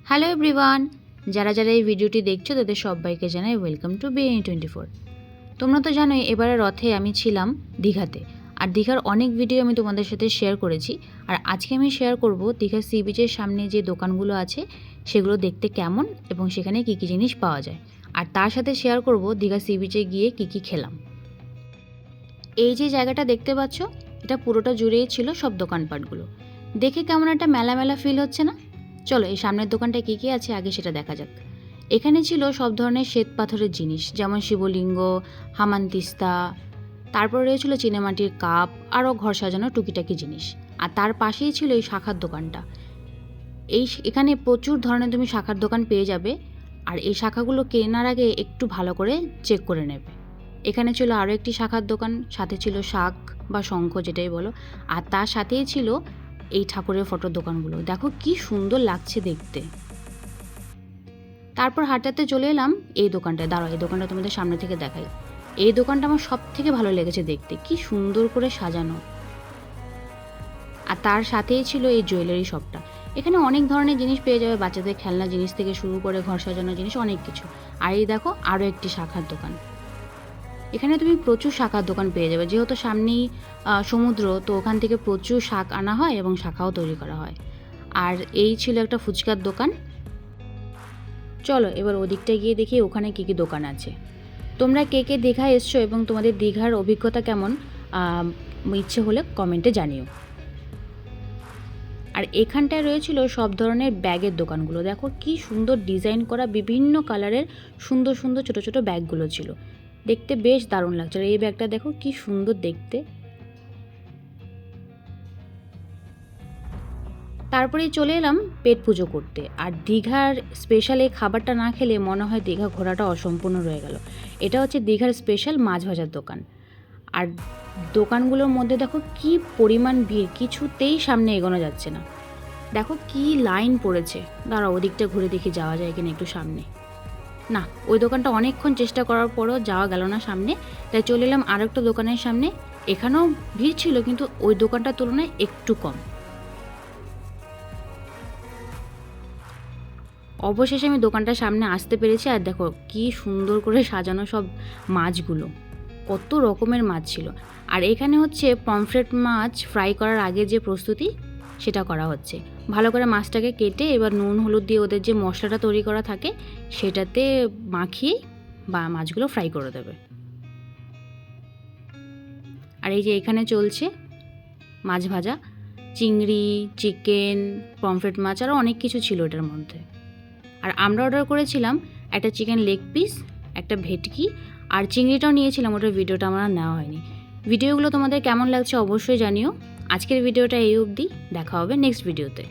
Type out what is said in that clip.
Hello everyone, যারা যারা এই ভিডিওটি দেখছো তাদের সবাইকে জানাই ওয়েলকাম টু BNE24। তোমরা তো জানোই এবারে রথে আমি ছিলাম দীঘাতে, আর দীঘার অনেক ভিডিও আমি তোমাদের সাথে শেয়ার করেছি। আর আজকে আমি শেয়ার করব দীঘার সি বিচের সামনে যে দোকানগুলো আছে সেগুলো দেখতে কেমন এবং সেখানে কী কী জিনিস পাওয়া যায়, আর তার সাথে শেয়ার করব দীঘা সি বিচে গিয়ে কী কী খেলাম। এই যে জায়গাটা দেখতে পাচ্ছ, এটা পুরোটা জুড়েই ছিল সব দোকানপাটগুলো। দেখে কেমন একটা মেলা মেলা ফিল হচ্ছে না? চলো এই সামনের দোকানটায় কী কী আছে আগে সেটা দেখা যাক। এখানে ছিল সব ধরনের শ্বেত পাথরের জিনিস, যেমন শিবলিঙ্গ, হামানতিস্তা, তারপরে রয়েছিল চীনামাটির কাপ, আরও ঘর সাজানো টুকিটাকি জিনিস। আর তার পাশেই ছিল এই শাখার দোকানটা। এখানে প্রচুর ধরনের তুমি শাখার দোকান পেয়ে যাবে, আর এই শাখাগুলো কেনার আগে একটু ভালো করে চেক করে নেবে। এখানে ছিল আরও একটি শাখার দোকান, সাথে ছিল শাক বা শঙ্খ যেটাই বলো, আর তার সাথেই ছিল এই ঠাকুরের ফটোর দোকানগুলো। দেখো কি সুন্দর লাগছে দেখতে। তারপর হাঁটাতে চলে এলাম এই দোকানটায়। দাঁড়াও, এই দোকানটা তোমাদের সামনে থেকে দেখাই। এই দোকানটা আমার সব থেকে ভালো লেগেছে দেখতে, কি সুন্দর করে সাজানো। আর তার সাথেই ছিল এই জুয়েলারি শপটা। এখানে অনেক ধরনের জিনিস পেয়ে যাবে, বাচ্চাদের খেলনা জিনিস থেকে শুরু করে ঘর সাজানো জিনিস, অনেক কিছু। আর এই দেখো আরও একটি শাখার দোকান। এখানে তুমি প্রচুর শাখার দোকান পেয়ে যাবে, যেহেতু সামনেই সমুদ্র, তো ওখান থেকে প্রচুর শাক আনা হয় এবং শাখাও তৈরি করা হয়। আর এই ছিল একটা ফুচকার দোকান। চলো এবার ওদিকটায় গিয়ে দেখি ওখানে কী কী দোকান আছে। তোমরা কে কে দীঘা এসছো এবং তোমাদের দীঘার অভিজ্ঞতা কেমন, ইচ্ছে হলে কমেন্টে জানিও। আর এখানটায় রয়েছিল সব ধরনের ব্যাগের দোকানগুলো। দেখো কি সুন্দর ডিজাইন করা বিভিন্ন কালারের সুন্দর সুন্দর ছোটো ছোটো ব্যাগগুলো ছিল, দেখতে বেশ দারুণ লাগছে। আর এই ব্যাগটা দেখো কি সুন্দর দেখতে। তারপরেই চলে এলাম পেট পুজো করতে। আর দীঘার স্পেশাল এই খাবারটা না খেলে মনে হয় দীঘা ঘোরাটা অসম্পূর্ণ রয়ে গেল। এটা হচ্ছে দীঘার স্পেশাল মাছ ভাজার দোকান। আর দোকানগুলোর মধ্যে দেখো কি পরিমাণ ভিড়, কিছুতেই সামনে এগোনো যাচ্ছে না। দেখো কি লাইন পড়েছে। দাঁড়াও ওদিকটা ঘুরে দেখি যাওয়া যায় কিনা একটু সামনে। না, ওই দোকানটা অনেকক্ষণ চেষ্টা করার পরও যাওয়া গেল না সামনে, তাই চলে এলাম আর একটা দোকানের সামনে। এখানেও ভিড় ছিল, কিন্তু ওই দোকানটার তুলনায় একটু কম। অবশেষে আমি দোকানটার সামনে আসতে পেরেছি। আর দেখো কি সুন্দর করে সাজানো সব মাছগুলো, কত রকমের মাছ ছিল। আর এখানে হচ্ছে পমফ্রেট মাছ ফ্রাই করার আগে যে প্রস্তুতি সেটা করা হচ্ছে। ভালো করে মাছটাকে কেটে এবার নুন হলুদ দিয়ে ওদের যে মশলাটা তৈরি করা থাকে সেটাতে মাখিয়ে বা মাছগুলো ফ্রাই করে দেবে। আর এই যে এখানে চলছে মাছ ভাজা, চিংড়ি, চিকেন, পমফ্রেট মাছ, আরও অনেক কিছু ছিল এটার মধ্যে। আর আমরা অর্ডার করেছিলাম একটা চিকেন লেগ পিস, একটা ভেটকি, আর চিংড়িটাও নিয়েছিলাম, ওটার ভিডিওটা আমার নেওয়া হয়নি। ভিডিওগুলো তোমাদের কেমন লাগছে অবশ্যই জানিও। আজকের ভিডিওটা এই অবধি, দেখা হবে নেক্সট ভিডিওতে।